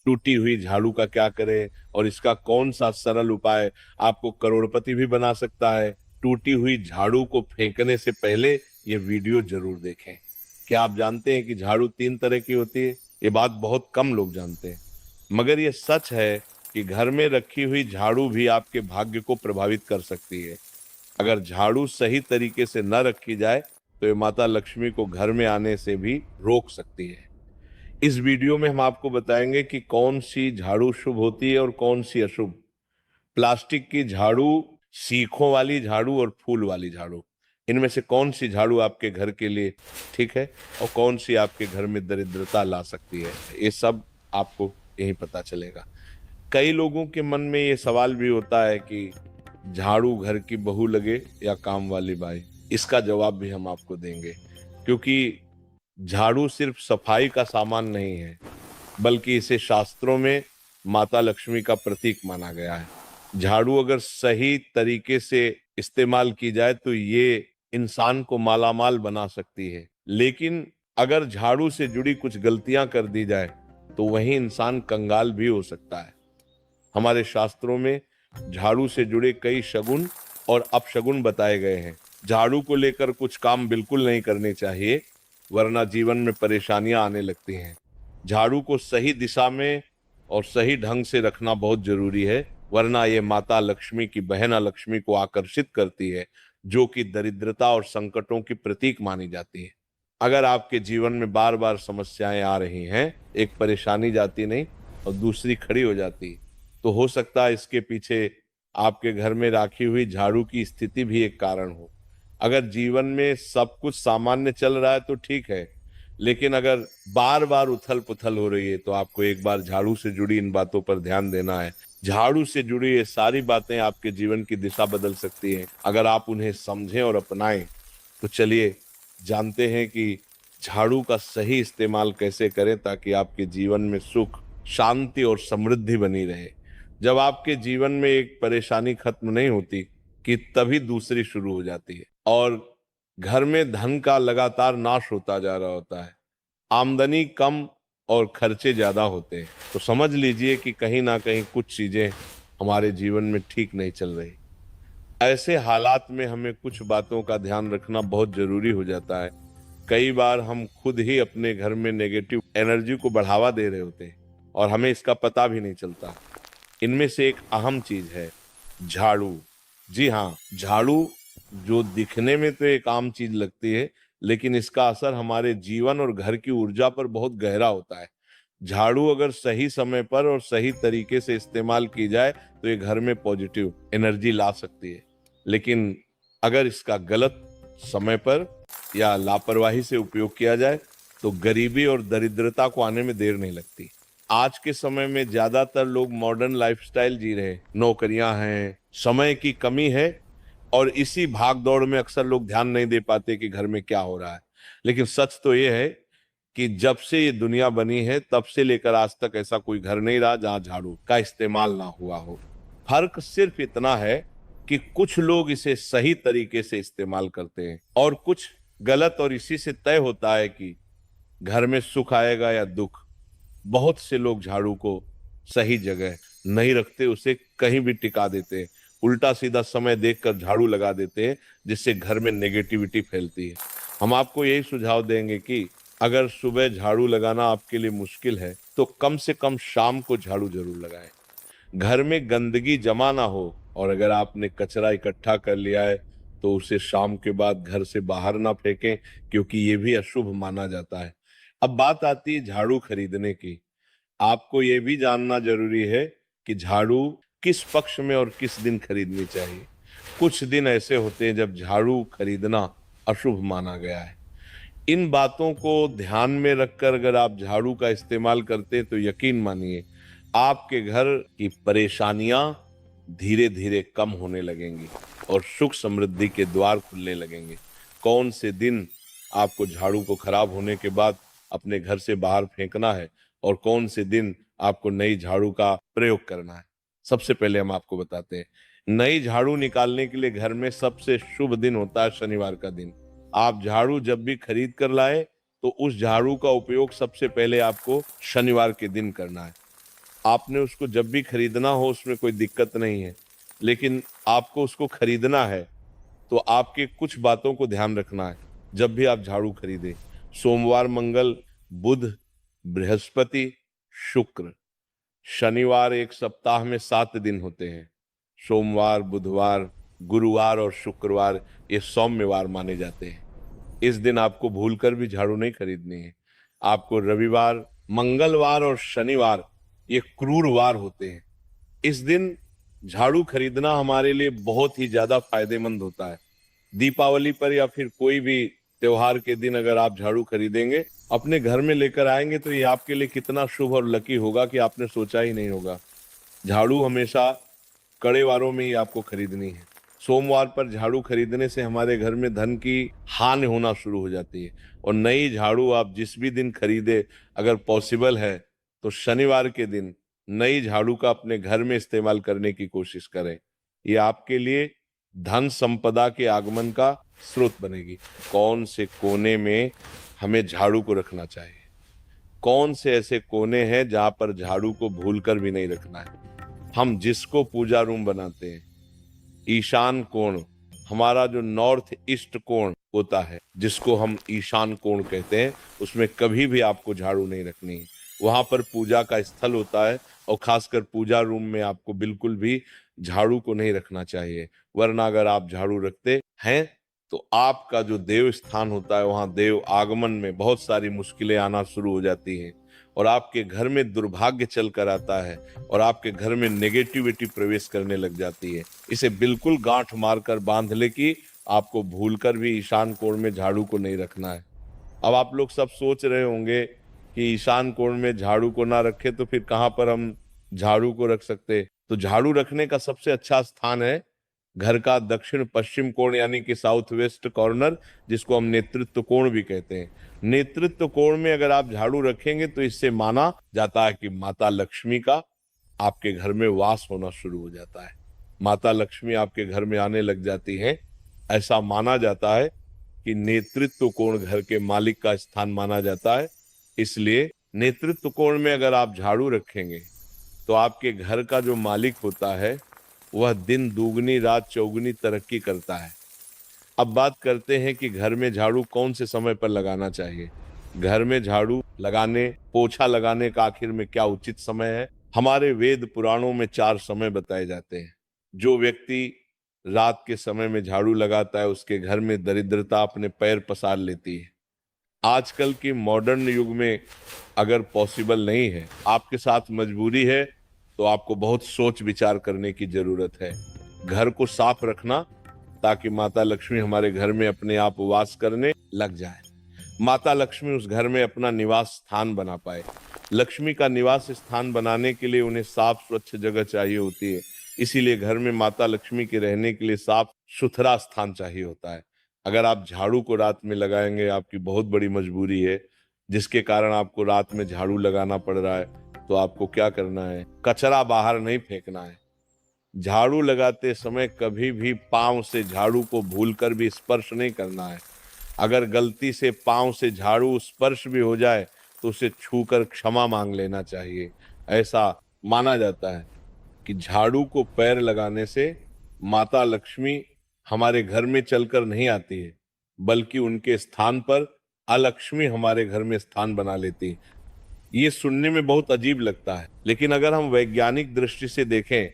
टूटी हुई झाड़ू का क्या करें और इसका कौन सा सरल उपाय आपको करोड़पति भी बना सकता है। टूटी हुई झाड़ू को फेंकने से पहले ये वीडियो जरूर देखें। क्या आप जानते हैं कि झाड़ू 3 तरह की होती है? ये बात बहुत कम लोग जानते हैं, मगर ये सच है कि घर में रखी हुई झाड़ू भी आपके भाग्य को प्रभावित कर सकती है। अगर झाड़ू सही तरीके से न रखी जाए तो ये माता लक्ष्मी को घर में आने से भी रोक सकती है। इस वीडियो में हम आपको बताएंगे कि कौन सी झाड़ू शुभ होती है और कौन सी अशुभ। प्लास्टिक की झाड़ू, सीखों वाली झाड़ू और फूल वाली झाड़ू, इनमें से कौन सी झाड़ू आपके घर के लिए ठीक है और कौन सी आपके घर में दरिद्रता ला सकती है, ये सब आपको यही पता चलेगा। कई लोगों के मन में ये सवाल भी होता है कि झाड़ू घर की बहू लगे या काम वाली बाई। इसका जवाब भी हम आपको देंगे, क्योंकि झाड़ू सिर्फ सफाई का सामान नहीं है, बल्कि इसे शास्त्रों में माता लक्ष्मी का प्रतीक माना गया है। झाड़ू अगर सही तरीके से इस्तेमाल की जाए तो ये इंसान को मालामाल बना सकती है, लेकिन अगर झाड़ू से जुड़ी कुछ गलतियां कर दी जाए तो वही इंसान कंगाल भी हो सकता है। हमारे शास्त्रों में झाड़ू से जुड़े कई शगुन और अपशगुन बताए गए हैं। झाड़ू को लेकर कुछ काम बिल्कुल नहीं करने चाहिए, वरना जीवन में परेशानियां आने लगती हैं। झाड़ू को सही दिशा में और सही ढंग से रखना बहुत जरूरी है, वरना ये माता लक्ष्मी की बहन लक्ष्मी को आकर्षित करती है, जो कि दरिद्रता और संकटों की प्रतीक मानी जाती है। अगर आपके जीवन में बार बार समस्याएं आ रही हैं, एक परेशानी जाती नहीं और दूसरी खड़ी हो जाती है, तो हो सकता है इसके पीछे आपके घर में राखी हुई झाड़ू की स्थिति भी एक कारण हो। अगर जीवन में सब कुछ सामान्य चल रहा है तो ठीक है, लेकिन अगर बार बार उथल पुथल हो रही है तो आपको एक बार झाड़ू से जुड़ी इन बातों पर ध्यान देना है। झाड़ू से जुड़ी ये सारी बातें आपके जीवन की दिशा बदल सकती हैं अगर आप उन्हें समझें और अपनाएं। तो चलिए जानते हैं कि झाड़ू का सही इस्तेमाल कैसे करें ताकि आपके जीवन में सुख, शांति और समृद्धि बनी रहे। जब आपके जीवन में एक परेशानी खत्म नहीं होती कि तभी दूसरी शुरू हो जाती है और घर में धन का लगातार नाश होता जा रहा होता है। आमदनी कम और खर्चे ज्यादा होते हैं, तो समझ लीजिए कि कहीं ना कहीं कुछ चीजें हमारे जीवन में ठीक नहीं चल रही। ऐसे हालात में हमें कुछ बातों का ध्यान रखना बहुत जरूरी हो जाता है। कई बार हम खुद ही अपने घर में नेगेटिव एनर्जी को बढ़ावा दे रहे होते हैं और हमें इसका पता भी नहीं चलता। इनमें से एक अहम चीज है झाड़ू। जी हाँ, झाड़ू जो दिखने में तो एक आम चीज लगती है, लेकिन इसका असर हमारे जीवन और घर की ऊर्जा पर बहुत गहरा होता है। झाड़ू अगर सही समय पर और सही तरीके से इस्तेमाल की जाए तो ये घर में पॉजिटिव एनर्जी ला सकती है, लेकिन अगर इसका गलत समय पर या लापरवाही से उपयोग किया जाए तो गरीबी और दरिद्रता को आने में देर नहीं लगती। आज के समय में ज्यादातर लोग मॉडर्न लाइफस्टाइल जी रहे हैं, नौकरियां हैं, समय की कमी है और इसी भाग दौड़ में अक्सर लोग ध्यान नहीं दे पाते कि घर में क्या हो रहा है। लेकिन सच तो ये है कि जब से ये दुनिया बनी है तब से लेकर आज तक ऐसा कोई घर नहीं रहा जहां झाड़ू का इस्तेमाल ना हुआ हो। फर्क सिर्फ इतना है कि कुछ लोग इसे सही तरीके से इस्तेमाल करते हैं और कुछ गलत, और इसी से तय होता है कि घर में सुख आएगा या दुख। बहुत से लोग झाड़ू को सही जगह नहीं रखते, उसे कहीं भी टिका देते हैं, उल्टा सीधा समय देखकर झाड़ू लगा देते हैं, जिससे घर में नेगेटिविटी फैलती है। हम आपको यही सुझाव देंगे कि अगर सुबह झाड़ू लगाना आपके लिए मुश्किल है तो कम से कम शाम को झाड़ू जरूर लगाएं। घर में गंदगी जमा ना हो, और अगर आपने कचरा इकट्ठा कर लिया है तो उसे शाम के बाद घर से बाहर ना फेंकें, क्योंकि ये भी अशुभ माना जाता है। अब बात आती है झाड़ू खरीदने की। आपको ये भी जानना जरूरी है कि झाड़ू किस पक्ष में और किस दिन खरीदनी चाहिए। कुछ दिन ऐसे होते हैं जब झाड़ू खरीदना अशुभ माना गया है। इन बातों को ध्यान में रखकर अगर आप झाड़ू का इस्तेमाल करते हैं तो यकीन मानिए आपके घर की परेशानियां धीरे धीरे कम होने लगेंगी और सुख समृद्धि के द्वार खुलने लगेंगे। कौन से दिन आपको झाड़ू को खराब होने के बाद अपने घर से बाहर फेंकना है और कौन से दिन आपको नई झाड़ू का प्रयोग करना है, सबसे पहले हम आपको बताते हैं। नई झाड़ू निकालने के लिए घर में सबसे शुभ दिन होता है शनिवार का दिन। आप झाड़ू जब भी खरीद कर लाए तो उस झाड़ू का उपयोग सबसे पहले आपको शनिवार के दिन करना है। आपने उसको जब भी खरीदना हो उसमें कोई दिक्कत नहीं है, लेकिन आपको उसको खरीदना है तो आपके कुछ बातों को ध्यान रखना है जब भी आप झाड़ू खरीदें। सोमवार, मंगल, बुध, बृहस्पति, शुक्र, शनिवार एक सप्ताह में 7 दिन होते हैं। सोमवार, बुधवार, गुरुवार और शुक्रवार ये सौम्यवार माने जाते हैं। इस दिन आपको भूलकर भी झाड़ू नहीं खरीदनी है। आपको रविवार, मंगलवार और शनिवार ये क्रूरवार होते हैं। इस दिन झाड़ू खरीदना हमारे लिए बहुत ही ज्यादा फायदेमंद होता है। दीपावली पर या फिर कोई भी त्योहार के दिन अगर आप झाड़ू खरीदेंगे, अपने घर में लेकर आएंगे तो ये आपके लिए कितना शुभ और लकी होगा कि आपने सोचा ही नहीं होगा। झाड़ू हमेशा कड़े वारों में ही आपको खरीदनी है। सोमवार पर झाड़ू खरीदने से हमारे घर में धन की हानि होना शुरू हो जाती है। और नई झाड़ू आप जिस भी दिन खरीदे, अगर पॉसिबल है तो शनिवार के दिन नई झाड़ू का अपने घर में इस्तेमाल करने की कोशिश करें। ये आपके लिए धन संपदा के आगमन का स्रोत बनेगी। कौन से कोने में हमें झाड़ू को रखना चाहिए, कौन से ऐसे कोने हैं जहां पर झाड़ू को भूलकर भी नहीं रखना है। हम जिसको पूजा रूम बनाते हैं, ईशान कोण, हमारा जो नॉर्थ ईस्ट कोण होता है जिसको हम ईशान कोण कहते हैं, उसमें कभी भी आपको झाड़ू नहीं रखनी है। वहां पर पूजा का स्थल होता है और खासकर पूजा रूम में आपको बिल्कुल भी झाड़ू को नहीं रखना चाहिए। वरना अगर आप झाड़ू रखते हैं तो आपका जो देव स्थान होता है वहां देव आगमन में बहुत सारी मुश्किलें आना शुरू हो जाती हैं और आपके घर में दुर्भाग्य चल कर आता है और आपके घर में नेगेटिविटी प्रवेश करने लग जाती है। इसे बिल्कुल गांठ मारकर बांध ले कि आपको भूलकर भी ईशान कोण में झाड़ू को नहीं रखना है। अब आप लोग सब सोच रहे होंगे कि ईशान कोण में झाड़ू को ना रखे तो फिर कहां पर हम झाड़ू को रख सकते। तो झाड़ू रखने का सबसे अच्छा स्थान है घर का दक्षिण पश्चिम कोण यानी कि साउथ वेस्ट कॉर्नर, जिसको हम नेतृत्व कोण भी कहते हैं। नेतृत्व कोण में अगर आप झाड़ू रखेंगे तो इससे माना जाता है कि माता लक्ष्मी का आपके घर में वास होना शुरू हो जाता है। माता लक्ष्मी आपके घर में आने लग जाती है। ऐसा माना जाता है कि नेतृत्व कोण घर के मालिक का स्थान माना जाता है। इसलिए नेतृत्व कोण में अगर आप झाड़ू रखेंगे तो आपके घर का जो मालिक होता है वह दिन दुगनी रात चौगुनी तरक्की करता है। अब बात करते हैं कि घर में झाड़ू कौन से समय पर लगाना चाहिए। घर में झाड़ू लगाने, पोछा लगाने का आखिर में क्या उचित समय है। हमारे वेद पुराणों में 4 समय बताए जाते हैं। जो व्यक्ति रात के समय में झाड़ू लगाता है उसके घर में दरिद्रता अपने पैर पसार लेती है। आजकल के मॉडर्न युग में अगर पॉसिबल नहीं है, आपके साथ मजबूरी है, तो आपको बहुत सोच विचार करने की जरूरत है। घर को साफ रखना ताकि माता लक्ष्मी हमारे घर में अपने आप वास करने लग जाए। माता लक्ष्मी उस घर में अपना निवास स्थान बना पाए। लक्ष्मी का निवास स्थान बनाने के लिए उन्हें साफ स्वच्छ जगह चाहिए होती है। इसीलिए घर में माता लक्ष्मी के रहने के लिए साफ सुथरा स्थान चाहिए होता है। अगर आप झाड़ू को रात में लगाएंगे, आपकी बहुत बड़ी मजबूरी है जिसके कारण आपको रात में झाड़ू लगाना पड़ रहा है, तो आपको क्या करना है, कचरा बाहर नहीं फेंकना है। झाड़ू लगाते समय कभी भी पांव से झाड़ू को भूलकर भी स्पर्श नहीं करना है। अगर गलती से पांव से झाड़ू स्पर्श भी हो जाए तो उसे छूकर क्षमा मांग लेना चाहिए। ऐसा माना जाता है कि झाड़ू को पैर लगाने से माता लक्ष्मी हमारे घर में चलकर नहीं आती है, बल्कि उनके स्थान पर अलक्ष्मी हमारे घर में स्थान बना लेती है। ये सुनने में बहुत अजीब लगता है, लेकिन अगर हम वैज्ञानिक दृष्टि से देखें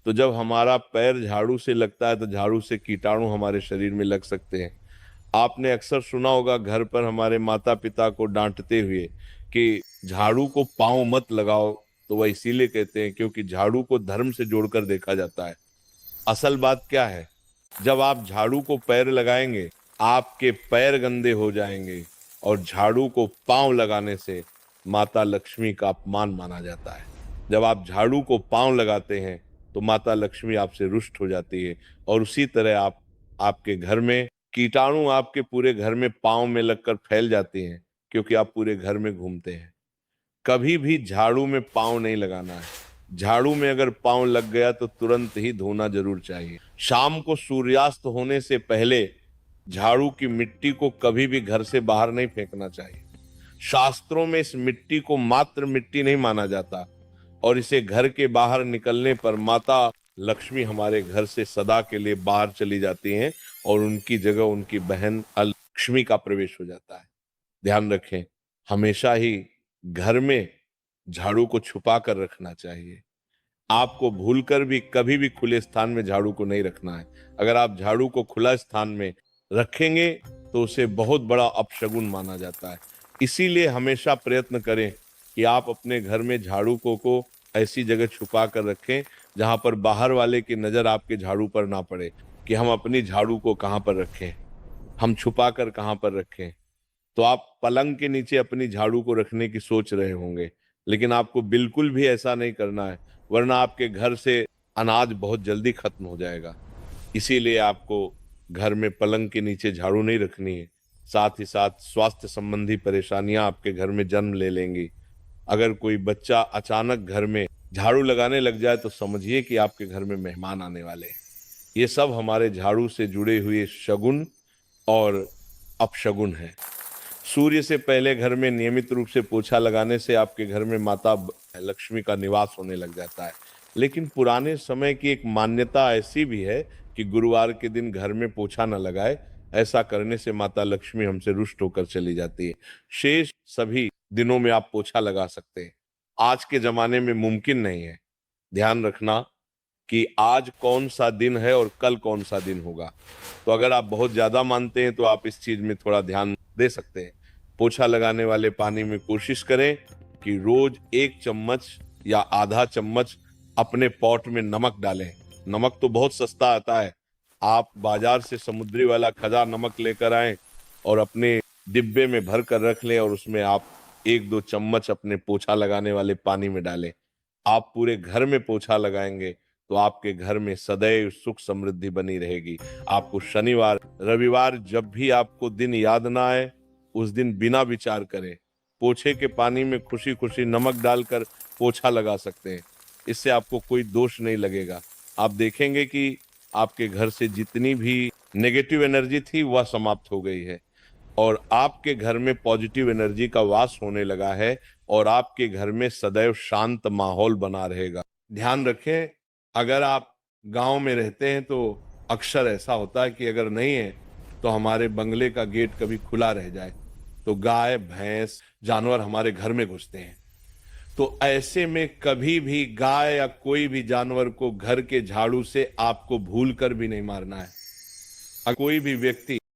तो जब हमारा पैर झाड़ू से लगता है तो झाड़ू से कीटाणु हमारे शरीर में लग सकते हैं। आपने अक्सर सुना होगा घर पर हमारे माता पिता को डांटते हुए कि झाड़ू को पांव मत लगाओ, तो वह इसीलिए कहते हैं क्योंकि झाड़ू को धर्म से जोड़कर देखा जाता है। असल बात क्या है, जब आप झाड़ू को पैर लगाएंगे आपके पैर गंदे हो जाएंगे और झाड़ू को पांव लगाने से माता लक्ष्मी का अपमान माना जाता है। जब आप झाड़ू को पांव लगाते हैं तो माता लक्ष्मी आपसे रुष्ट हो जाती है और उसी तरह आपके घर में कीटाणु आपके पूरे घर में पांव में लगकर फैल जाते हैं क्योंकि आप पूरे घर में घूमते हैं। कभी भी झाड़ू में पांव नहीं लगाना है। झाड़ू में अगर पांव लग गया तो तुरंत ही धोना जरूर चाहिए। शाम को सूर्यास्त होने से पहले झाड़ू की मिट्टी को कभी भी घर से बाहर नहीं फेंकना चाहिए। शास्त्रों में इस मिट्टी को मात्र मिट्टी नहीं माना जाता, और इसे घर के बाहर निकलने पर माता लक्ष्मी हमारे घर से सदा के लिए बाहर चली जाती हैं और उनकी जगह उनकी बहन लक्ष्मी का प्रवेश हो जाता है। ध्यान रखें, हमेशा ही घर में झाड़ू को छुपा कर रखना चाहिए। आपको भूलकर भी कभी भी खुले स्थान में झाड़ू को नहीं रखना है। अगर आप झाड़ू को खुला स्थान में रखेंगे तो उसे बहुत बड़ा अपशगुन माना जाता है। इसीलिए हमेशा प्रयत्न करें कि आप अपने घर में झाड़ू को ऐसी जगह छुपा कर रखें जहां पर बाहर वाले की नजर आपके झाड़ू पर ना पड़े कि हम अपनी झाड़ू को कहां पर रखें, हम छुपा कर कहां पर रखें। तो आप पलंग के नीचे अपनी झाड़ू को रखने की सोच रहे होंगे, लेकिन आपको बिल्कुल भी ऐसा नहीं करना है, वरना आपके घर से अनाज बहुत जल्दी खत्म हो जाएगा। इसीलिए आपको घर में पलंग के नीचे झाड़ू नहीं रखनी है। साथ ही साथ स्वास्थ्य संबंधी परेशानियां आपके घर में जन्म ले लेंगी। अगर कोई बच्चा अचानक घर में झाड़ू लगाने लग जाए तो समझिए कि आपके घर में मेहमान आने वाले हैं। ये सब हमारे झाड़ू से जुड़े हुए शगुन और अपशगुन है। सूर्य से पहले घर में नियमित रूप से पोछा लगाने से आपके घर में माता लक्ष्मी का निवास होने लग जाता है। लेकिन पुराने समय की एक मान्यता ऐसी भी है कि गुरुवार के दिन घर में पोछा न लगाए, ऐसा करने से माता लक्ष्मी हमसे रुष्ट होकर चली जाती है। शेष सभी दिनों में आप पोछा लगा सकते हैं। आज के जमाने में मुमकिन नहीं है। ध्यान रखना कि आज कौन सा दिन है और कल कौन सा दिन होगा। तो अगर आप बहुत ज्यादा मानते हैं तो आप इस चीज में थोड़ा ध्यान दे सकते हैं। पोछा लगाने वाले पानी में कोशिश करें कि रोज 1 चम्मच या आधा चम्मच अपने पॉट में नमक डालें। नमक तो बहुत सस्ता आता है, आप बाजार से समुद्री वाला खजा नमक लेकर आएं और अपने डिब्बे में भर कर रख लें और उसमें आप 1-2 चम्मच अपने पोछा लगाने वाले पानी में डालें। आप पूरे घर में पोछा लगाएंगे तो आपके घर में सदैव सुख समृद्धि बनी रहेगी। आपको शनिवार रविवार जब भी आपको दिन याद ना आए, उस दिन बिना विचार करे पोछे के पानी में खुशी खुशी नमक डालकर पोछा लगा सकते हैं। इससे आपको कोई दोष नहीं लगेगा। आप देखेंगे कि आपके घर से जितनी भी नेगेटिव एनर्जी थी वह समाप्त हो गई है और आपके घर में पॉजिटिव एनर्जी का वास होने लगा है और आपके घर में सदैव शांत माहौल बना रहेगा। ध्यान रखें, अगर आप गांव में रहते हैं तो अक्सर ऐसा होता है कि अगर नहीं है तो हमारे बंगले का गेट कभी खुला रह जाए तो गाय भैंस जानवर हमारे घर में घुसते हैं। तो ऐसे में कभी भी गाय या कोई भी जानवर को घर के झाड़ू से आपको भूल कर भी नहीं मारना है। कोई भी व्यक्ति